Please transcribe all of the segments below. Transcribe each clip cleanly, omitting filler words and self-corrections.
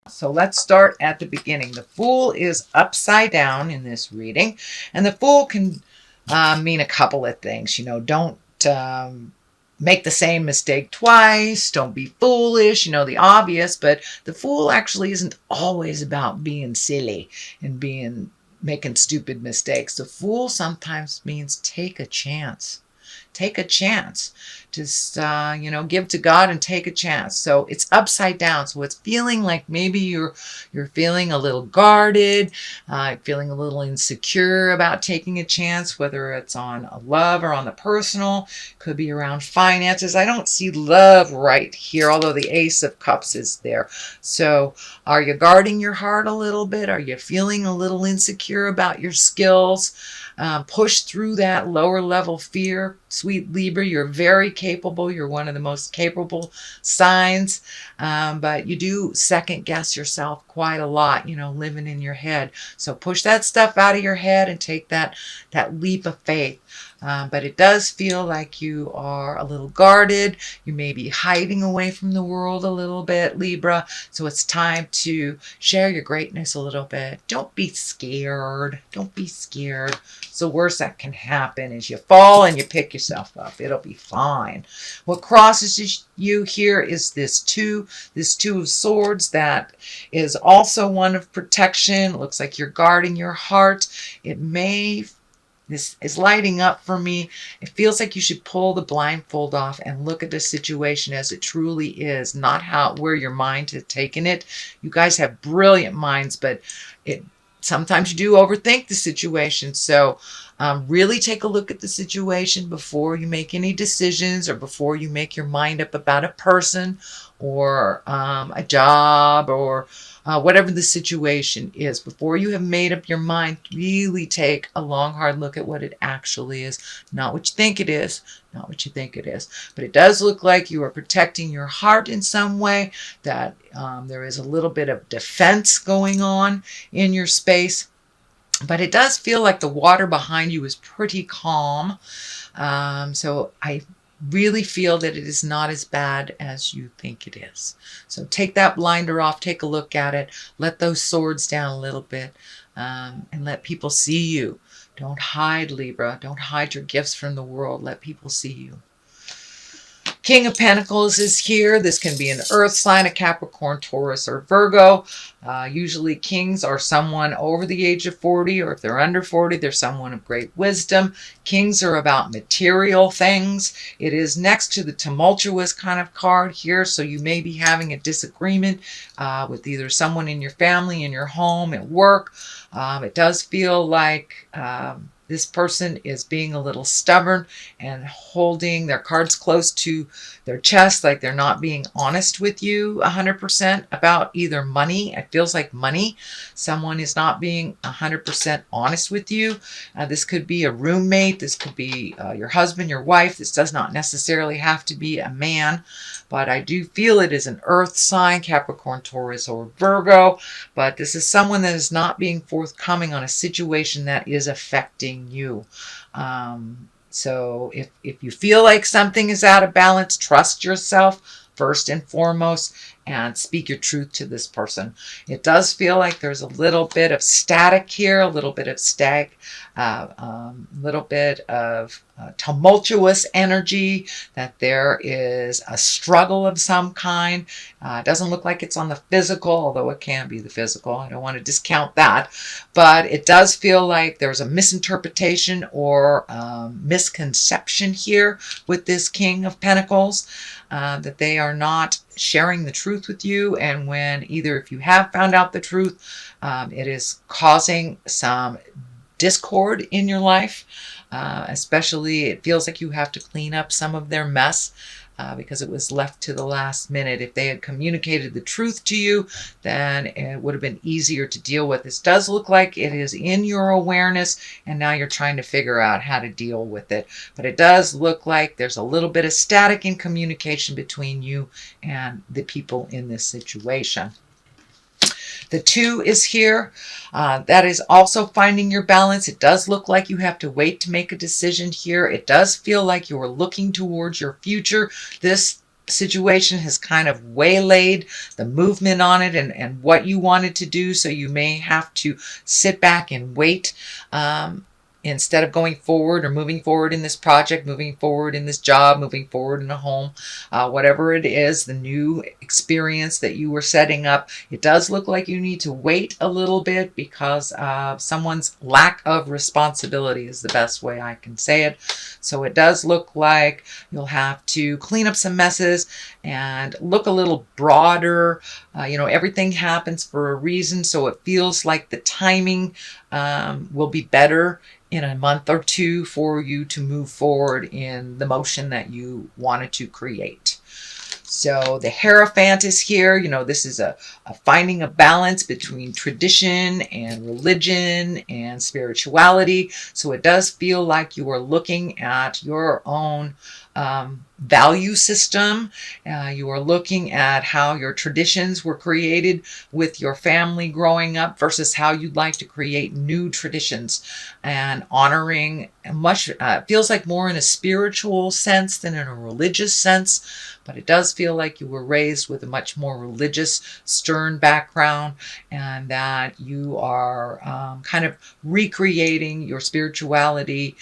So let's start at the beginning. The Fool is upside down in this reading, and the Fool can mean a couple of things. Don't make the same mistake twice. Don't be foolish, the obvious. But the Fool actually isn't always about being silly and making stupid mistakes. The Fool sometimes means take a chance. Take a chance. Just, give to God and take a chance. So it's upside down. So it's feeling like maybe you're feeling a little guarded, feeling a little insecure about taking a chance, whether it's on a love or on the personal. Could be around finances. I don't see love right here, although the Ace of Cups is there. So are you guarding your heart a little bit? Are you feeling a little insecure about your skills? Push through that lower level fear. Sweet Libra, you're very capable. You're one of the most capable signs. But you do second guess yourself quite a lot, living in your head. So push that stuff out of your head and take that leap of faith. But it does feel like you are a little guarded. You may be hiding away from the world a little bit, Libra. So it's time to share your greatness a little bit. Don't be scared. Don't be scared. It's the worst that can happen is you fall and you pick yourself up. It'll be fine. What crosses you here is this two of swords that is also one of protection. It looks like you're guarding your heart. This is lighting up for me. It feels like you should pull the blindfold off and look at the situation as it truly is, not where your mind has taken it. You guys have brilliant minds, but sometimes you do overthink the situation. So really take a look at the situation before you make any decisions or before you make your mind up about a person or a job or whatever the situation is. Before you have made up your mind, really take a long, hard look at what it actually is. Not what you think it is. Not what you think it is. But it does look like you are protecting your heart in some way, that there is a little bit of defense going on in your space. But it does feel like the water behind you is pretty calm. So I really feel that it is not as bad as you think it is. So take that blinder off, take a look at it, let those swords down a little bit, and let people see you. Don't hide, Libra. Don't hide your gifts from the world. Let people see you. King of Pentacles is here. This can be an earth sign, a Capricorn, Taurus, or Virgo. Usually kings are someone over the age of 40, or if they're under 40, they're someone of great wisdom. Kings are about material things. It is next to the tumultuous kind of card here, so you may be having a disagreement with either someone in your family, in your home, at work. It does feel like this person is being a little stubborn and holding their cards close to their chest, like they're not being honest with you 100% about either money. It feels like money. Someone is not being 100% honest with you. This could be a roommate. This could be your husband, your wife. This does not necessarily have to be a man, but I do feel it is an earth sign, Capricorn, Taurus, or Virgo. But this is someone that is not being forthcoming on a situation that is affecting you. So if you feel like something is out of balance, trust yourself first and foremost and speak your truth to this person. It does feel like there's a little bit of static here, a little bit of little bit of tumultuous energy, that there is a struggle of some kind. It doesn't look like it's on the physical, although it can be the physical. I don't want to discount that. But it does feel like there's a misinterpretation or misconception here with this King of Pentacles, that they are not sharing the truth with you. And when either if you have found out the truth, it is causing some discord in your life. Especially it feels like you have to clean up some of their mess because it was left to the last minute. If they had communicated the truth to you, then it would have been easier to deal with. This does look like it is in your awareness, and now you're trying to figure out how to deal with it. But it does look like there's a little bit of static in communication between you and the people in this situation. The 2 is here. That is also finding your balance. It does look like you have to wait to make a decision here. It does feel like you are looking towards your future. This situation has kind of waylaid the movement on it and what you wanted to do. So you may have to sit back and wait. Instead of going forward or moving forward in this project, moving forward in this job, moving forward in a home, whatever it is, the new experience that you were setting up, it does look like you need to wait a little bit because of someone's lack of responsibility is the best way I can say it. So it does look like you'll have to clean up some messes and look a little broader. Everything happens for a reason, so it feels like the timing will be better in a month or two for you to move forward in the motion that you wanted to create. So the Hierophant is here. This is a finding a balance between tradition and religion and spirituality. So it does feel like you are looking at your own value system. You are looking at how your traditions were created with your family growing up versus how you'd like to create new traditions, and honoring much feels like more in a spiritual sense than in a religious sense. But it does feel like you were raised with a much more religious, stern background, and that you are kind of recreating your spirituality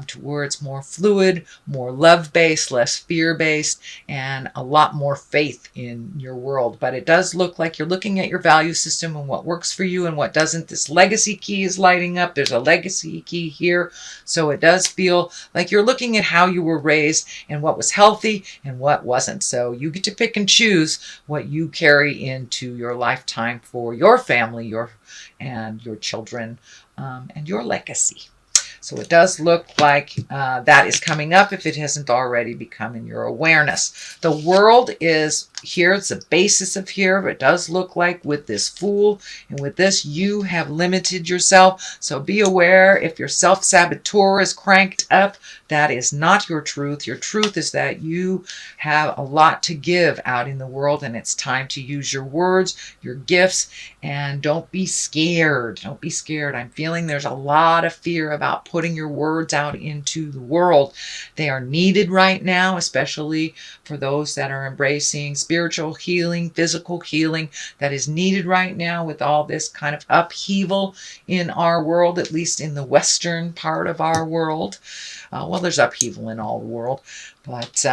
towards more fluid, more love-based, less fear-based, and a lot more faith in your world. But it does look like you're looking at your value system and what works for you and what doesn't. This legacy key is lighting up. There's a legacy key here. So it does feel like you're looking at how you were raised and what was healthy and what wasn't. So you get to pick and choose what you carry into your lifetime for your family, and your children, and your legacy. So it does look like that is coming up if it hasn't already become in your awareness. The World is here. It's the basis of here. But it does look like with this Fool and with this, you have limited yourself. So be aware if your self-saboteur is cranked up, that is not your truth. Your truth is that you have a lot to give out in the world, and it's time to use your words, your gifts, and don't be scared. Don't be scared. I'm feeling there's a lot of fear about putting your words out into the world. They are needed right now, especially for those that are embracing spiritual healing, physical healing that is needed right now with all this kind of upheaval in our world, at least in the Western part of our world. Well, there's upheaval in all the world, but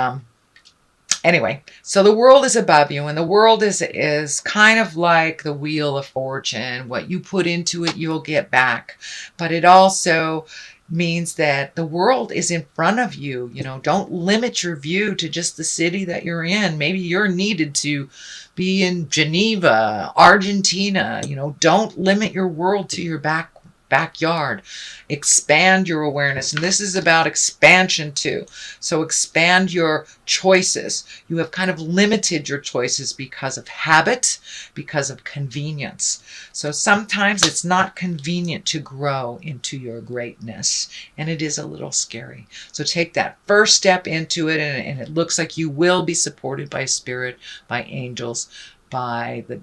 anyway, so the world is above you, and the world is kind of like the wheel of fortune. What you put into it, you'll get back. But it also means that the world is in front of you. Don't limit your view to just the city that you're in. Maybe you're needed to be in Geneva, Argentina. Don't limit your world to your backyard. Expand your awareness, and this is about expansion too. So expand your choices. You have kind of limited your choices because of habit, because of convenience. So sometimes it's not convenient to grow into your greatness, and it is a little scary. So take that first step into it, and it looks like you will be supported by spirit, by angels, by the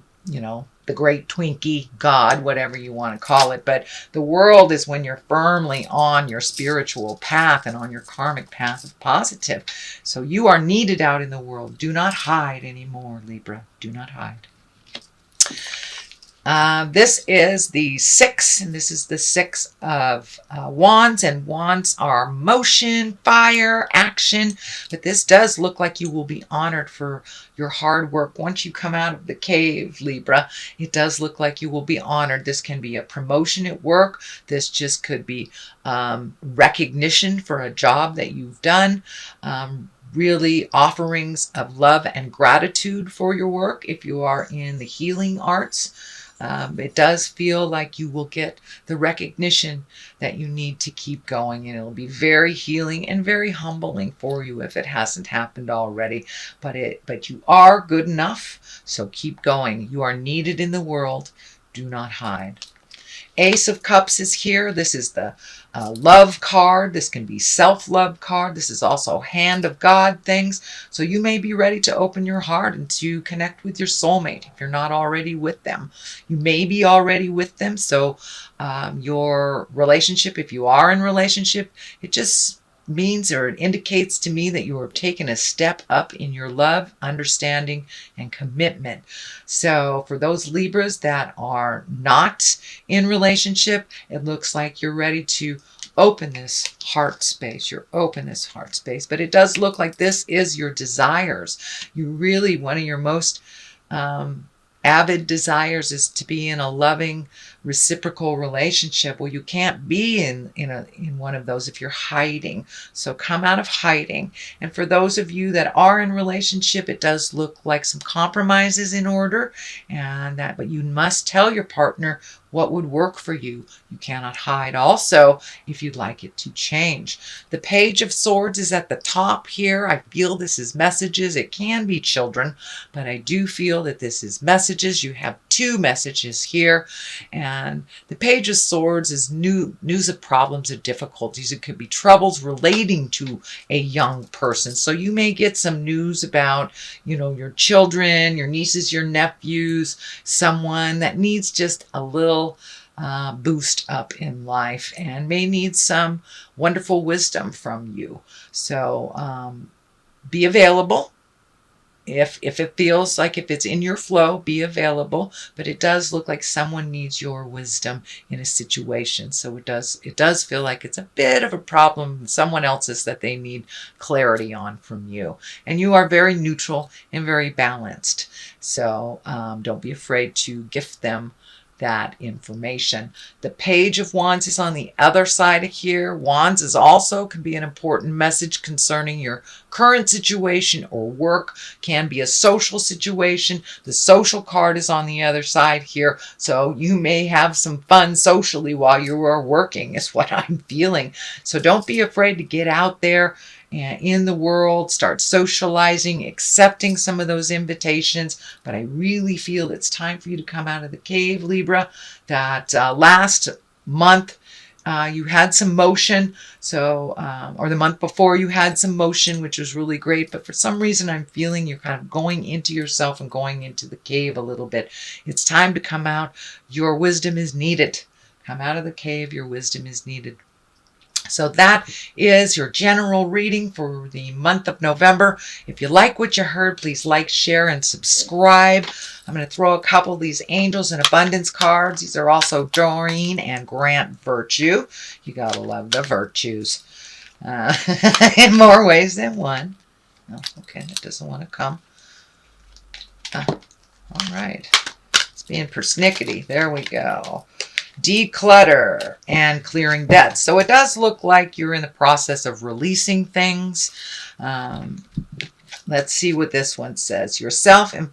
great Twinkie, God, whatever you want to call it. But the world is when you're firmly on your spiritual path and on your karmic path of positive. So you are needed out in the world. Do not hide anymore, Libra. Do not hide. This is the 6, and this is the 6 of Wands, and Wands are motion, fire, action, but this does look like you will be honored for your hard work. Once you come out of the cave, Libra, it does look like you will be honored. This can be a promotion at work. This just could be recognition for a job that you've done. Really offerings of love and gratitude for your work if you are in the healing arts. It does feel like you will get the recognition that you need to keep going, and it'll be very healing and very humbling for you if it hasn't happened already. But you are good enough, so keep going. You are needed in the world. Do not hide. Ace of Cups is here. This is the love card. This can be self-love card. This is also hand of God things. So you may be ready to open your heart and to connect with your soulmate if you're not already with them. You may be already with them. So your relationship, if you are in relationship, it just means, or it indicates to me, that you are taking a step up in your love, understanding, and commitment. So for those Libras that are not in relationship, it looks like you're ready to open this heart space. You're open this heart space. But it does look like this is your desires. You really, one of your most avid desires is to be in a loving, reciprocal relationship. Well, you can't be in one of those if you're hiding. So come out of hiding. And for those of you that are in relationship, it does look like some compromises in order, but you must tell your partner what would work for you. You cannot hide also if you'd like it to change. The Page of Swords is at the top here. I feel this is messages. It can be children, but I do feel that this is messages. You have two messages here. And the Page of Swords is news of problems and difficulties. It could be troubles relating to a young person. So you may get some news about, your children, your nieces, your nephews, someone that needs just a little boost up in life and may need some wonderful wisdom from you. So be available. If it feels like, if it's in your flow, be available. But it does look like someone needs your wisdom in a situation. So it does feel like it's a bit of a problem, someone else's, that they need clarity on from you. And you are very neutral and very balanced. So don't be afraid to gift them that information. The Page of Wands is on the other side of here. Wands is also can be an important message concerning your current situation or work, can be a social situation. The social card is on the other side here. So you may have some fun socially while you are working, is what I'm feeling. So don't be afraid to get out there and in the world, start socializing, accepting some of those invitations. But I really feel it's time for you to come out of the cave, Libra. That last month you had some motion, or the month before you had some motion, which was really great. But for some reason, I'm feeling you're kind of going into yourself and going into the cave a little bit. It's time to come out. Your wisdom is needed. Come out of the cave. Your wisdom is needed. So that is your general reading for the month of November. If you like what you heard, please like, share, and subscribe. I'm going to throw a couple of these Angels and Abundance cards. These are also Doreen and Grant Virtue. You got to love the virtues in more ways than one. Oh, okay, that doesn't want to come. All right. It's being persnickety. There we go. Declutter and clearing debts. So it does look like you're in the process of releasing things. Let's see what this one says. Your self-care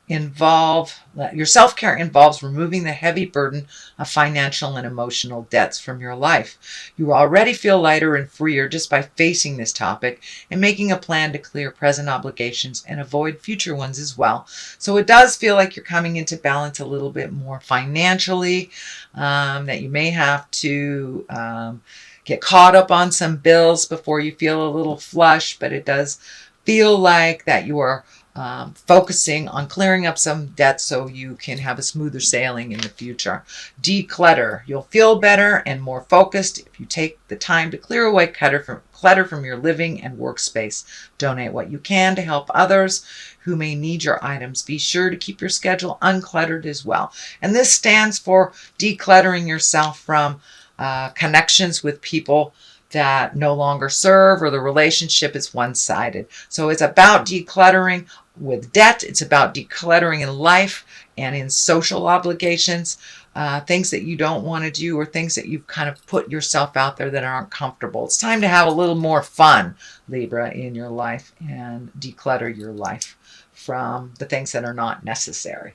involves removing the heavy burden of financial and emotional debts from your life. You already feel lighter and freer just by facing this topic and making a plan to clear present obligations and avoid future ones as well. So it does feel like you're coming into balance a little bit more financially, that you may have to get caught up on some bills before you feel a little flush, but it does feel like that you are focusing on clearing up some debt so you can have a smoother sailing in the future. Declutter. You'll feel better and more focused if you take the time to clear away clutter from your living and workspace. Donate what you can to help others who may need your items. Be sure to keep your schedule uncluttered as well. And this stands for decluttering yourself from connections with people that no longer serve, or the relationship is one-sided. So it's about decluttering with debt. It's about decluttering in life and in social obligations, things that you don't want to do, or things that you've kind of put yourself out there that aren't comfortable. It's time to have a little more fun, Libra, in your life, and declutter your life from the things that are not necessary.